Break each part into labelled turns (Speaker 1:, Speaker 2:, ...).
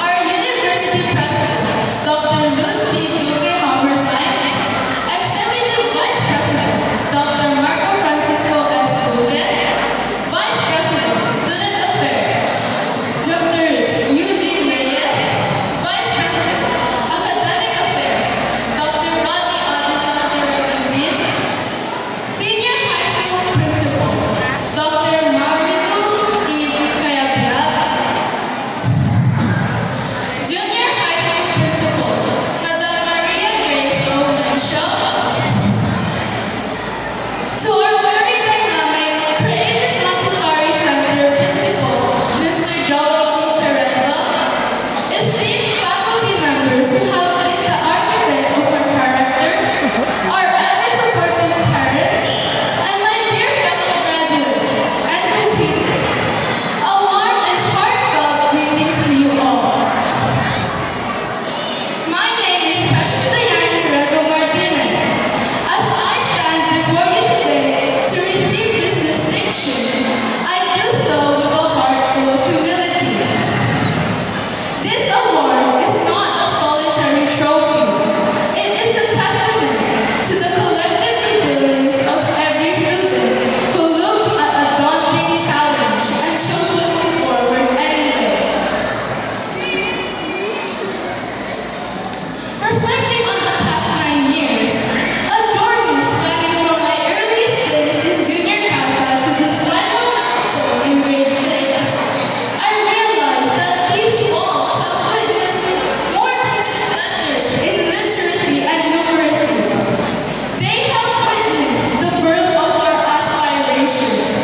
Speaker 1: Our University President, Dr. Luz T. Duque Hammerstein, Executive Vice President, Dr. Marco Francisco S. Duque, Vice President, Student Affairs, Dr. Eugene Reyes, Vice President, Academic Affairs, Dr. Rodney Addison Tiragandin, Senior High School Principal, Dr. Marilu Eve Cayabyab, Junior High School Principal, Madam Maria Grace O. Mencio, to our very dynamic Creative Montessori Center Principal, Mr. Joel T. Cereza, esteemed faculty members who have been the architects of our character, our ever-supportive parents, and my dear fellow graduates and completers, a warm and heartfelt greetings to you all. My name is Precious Diane Cereza Martinez. As I stand before you today to receive this distinction, I do so with a heart full of humility. This award is not a solitary trophy. It is a testament to the collective resilience of every student who looked at a daunting challenge and chose to move forward anyway. Reflecting on the past 9 years, a journey spanning from my earliest days in junior CASA to this final milestone in grade 6, I realized that these walls have witnessed more than just letters in literacy and numeracy. They have witnessed the birth of our aspirations.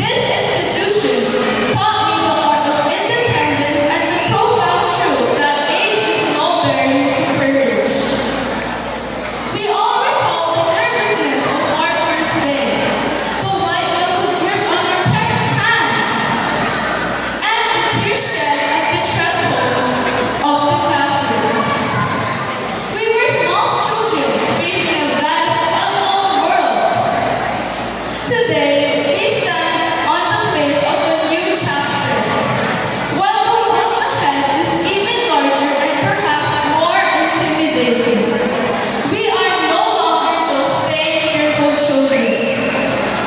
Speaker 1: This institution taught me the art of independence and the profound truth that age is no barrier to courage. We all recall the nervousness of our first day, the white-knuckled grip on our parents' hands, and the tears shed at the threshold of the classroom. We were small children facing a vast, unknown world. Today, we stand on the face of a new chapter. While the world ahead is even larger and perhaps more intimidating, we are no longer those same fearful children.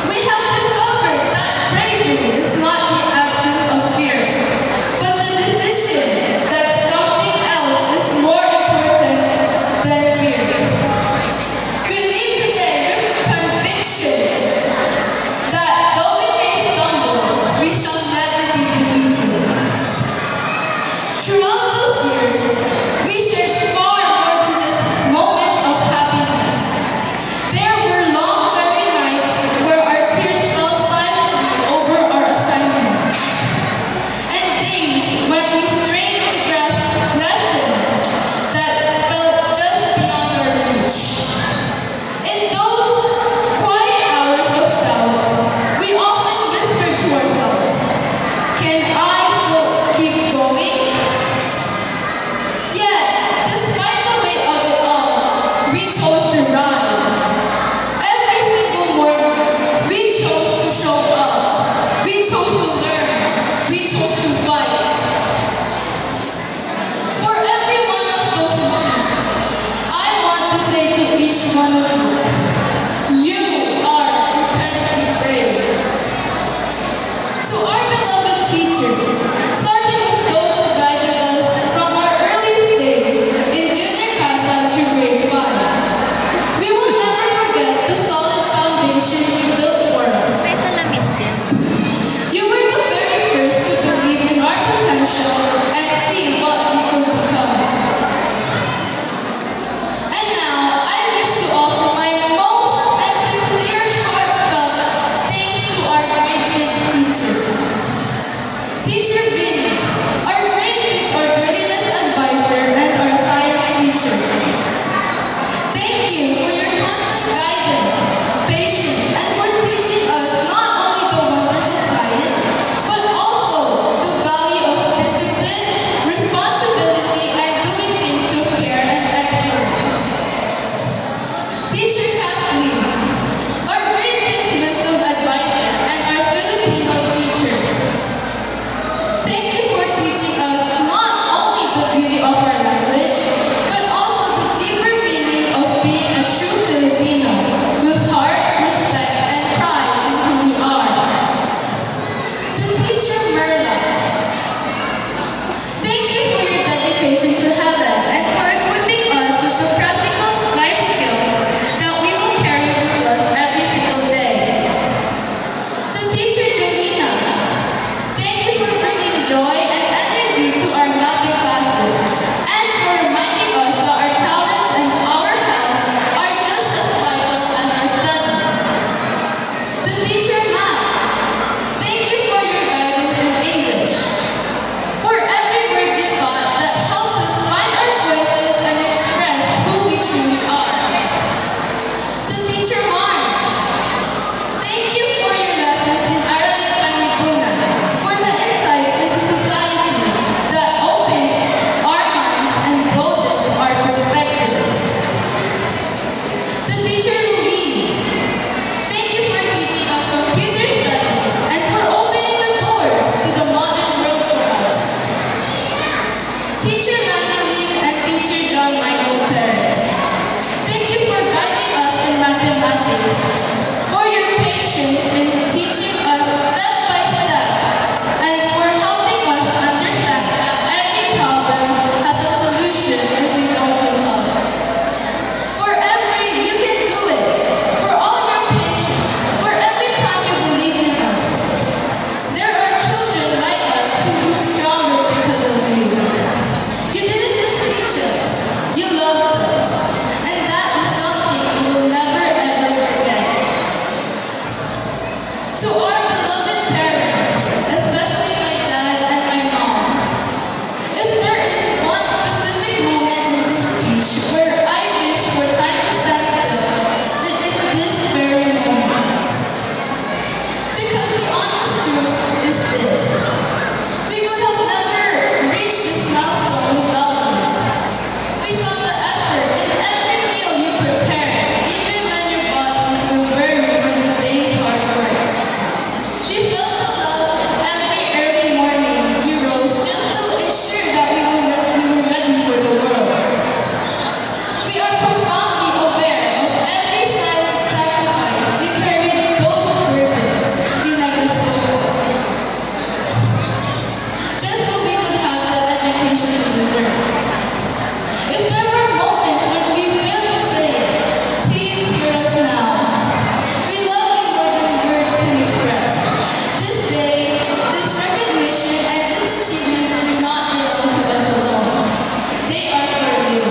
Speaker 1: We have discovered that bravery is not the absence of fear, but the decision that something else is more important than fear. We leave today with the conviction that though we may stumble, we shall never be defeated. Throughout those years, we shared far more than just moments of happiness. There were long, weary nights where our tears fell silently over our assignments, and days when we strained to grasp lessons that felt just beyond our reach. In those quiet hours of doubt, we often whispered to ourselves, "Can I still keep going?" Yet, despite the weight of it all, we chose to rise. Every single morning, we chose to show up. We chose to learn. We chose to fight. For every one of those moments, I want to say to each one of you, you are incredibly brave. To our beloved teachers, starting with those who guided us from our earliest days in junior CASA through grade 5, we will never forget the solid foundation you built for us.
Speaker 2: May salamin din.
Speaker 1: You were the very first to believe in our potential and see what we could become. And now, I wish to offer my most and sincere heartfelt thanks to our grade 6 teachers. Teacher Venus, our grade 6 orderliness advisor and our science teacher. Thank you for your constant guidance, patience, and for teaching us not only the wonders of science, but also the value of discipline, responsibility, and doing things with care and excellence. Teacher Kathleen, our grade 6 wisdom advisor and our Filipino teacher. Thank you for teaching us not only the beauty of our language, but also the deeper meaning of being a true Filipino with heart, respect, and pride in who we are. To Teacher Merla, thank you for your dedication to heaven and for equipping us with the practical life skills that we will carry with us every single day. To Teacher Jolina, thank you for bringing joy and energy to our mapping classes and for reminding us that our talents and our health are just as vital as our studies. To Teacher Matt, thank you for your guidance in English. For every word you taught that helped us find our voices and express who we truly are. To Teacher Marge, thank you for your lessons in Araling Panlipunan, for the insights into society that opened our minds and broadened our perspectives. To Teacher Louise, thank you for teaching us computer studies and for opening the doors to the modern world for us. Teacher Natalie and Teacher John Michael Perez, thank you for guiding us in mathematics, for your patience in teaching us step by step, and for helping us understand that every problem has a solution if we don't give up. For every you can do it, for all your patience, for every time you believed in us. There are children like us who grew stronger because of you. You didn't just teach us, you loved us, and that is something we will never ever forget. To our beloved parents, especially my dad and my mom, if there is one specific moment in this speech where I wish for time to stand still, it is this very moment. Because the honest truth is this: we could have never reached this milestone without you. We saw the effort in every meal you prepared, even when your bodies were weary from the day's hard work. We felt the love in every early morning you rose just to ensure that we were ready for the world. We are profoundly aware of every silent sacrifice you carried, those burdens you never spoke of, just so we could have the education we deserve. If there were moments when we failed to say it, please hear us now. We love you more than words can express. This day, this recognition, and this achievement do not belong to us alone. They are for you.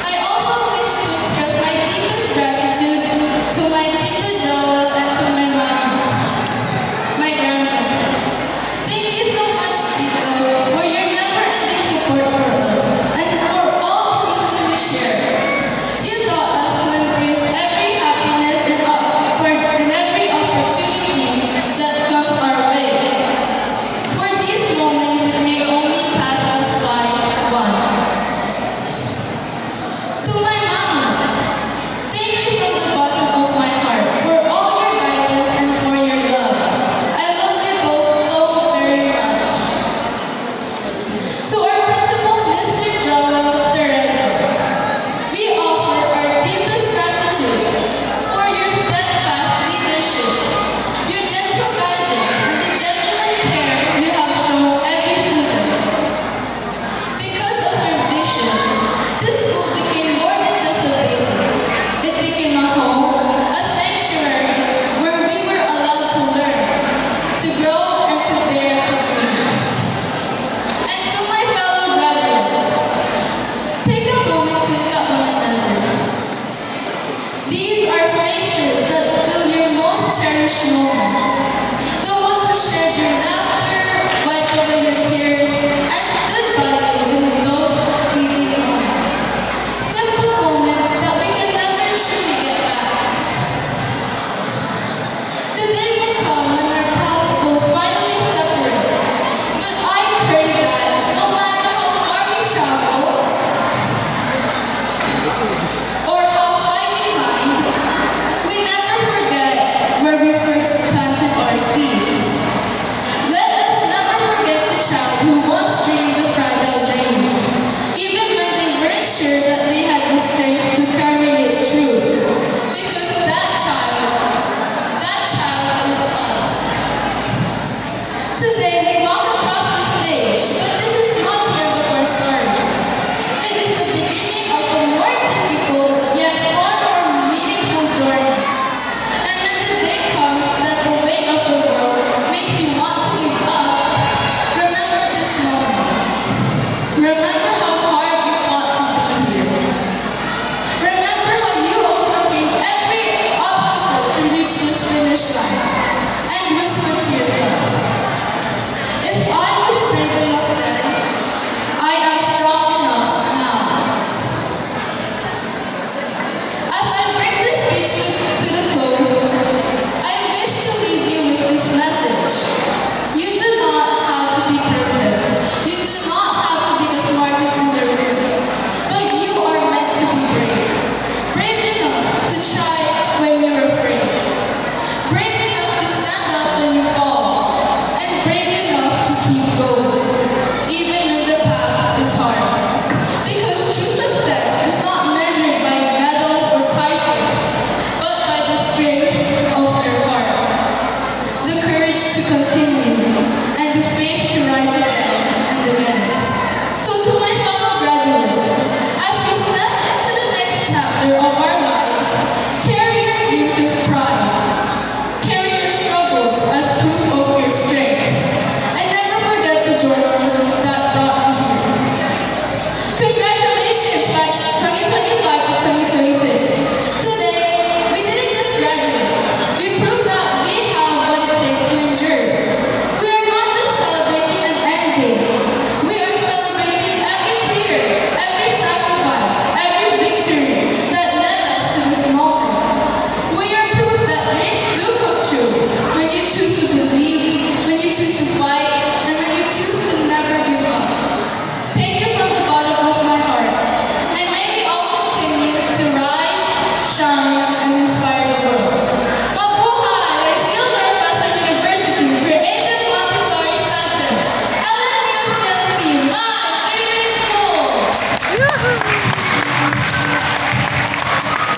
Speaker 1: I also wish to express my deepest gratitude to my Tito Joel and to my mom, my grandmother. Thank you so much, Tito, for your never-ending support for us and for all the wisdom you share. You taught us to embrace every happiness and every opportunity that comes our way. For these moments may only pass us by once. To my mama, thank you from the bottom of my heart for all your guidance and for your love. I love you both so very much. To our principal, Mr. Joel Cerezo, we offer our deepest gratitude for your steadfast leadership, your gentle guidance, and the genuine care you have shown every student. Because of your vision, this school became more than just a building. It became a home, a sanctuary where we were allowed to learn, to grow, and to dare to dream. And to my fellow graduates, take a moment to look at one another. These are faces that fill your most cherished moments. The ones who shared your laughter, wiped away your tears, and stood by you in those fleeting moments. Simple moments that we can never truly get back. The day will come when our paths will finally separate. But I pray that no matter how far we travel or how chapter of our lives, carry your dreams with pride. Carry your struggles as proof of your strength. And never forget the journey that brought you here. Congratulations, batch 2025 to 2026. Today, we didn't just graduate. We proved that we have what it takes to endure. We are not just celebrating an end game. We are celebrating every tear, every sacrifice, every victory that led us to this moment. We are proof that dreams do come true when you choose to believe, when you choose to fight, and when you choose to never give up. Thank you from the bottom of my heart. And may we all continue to rise, shine,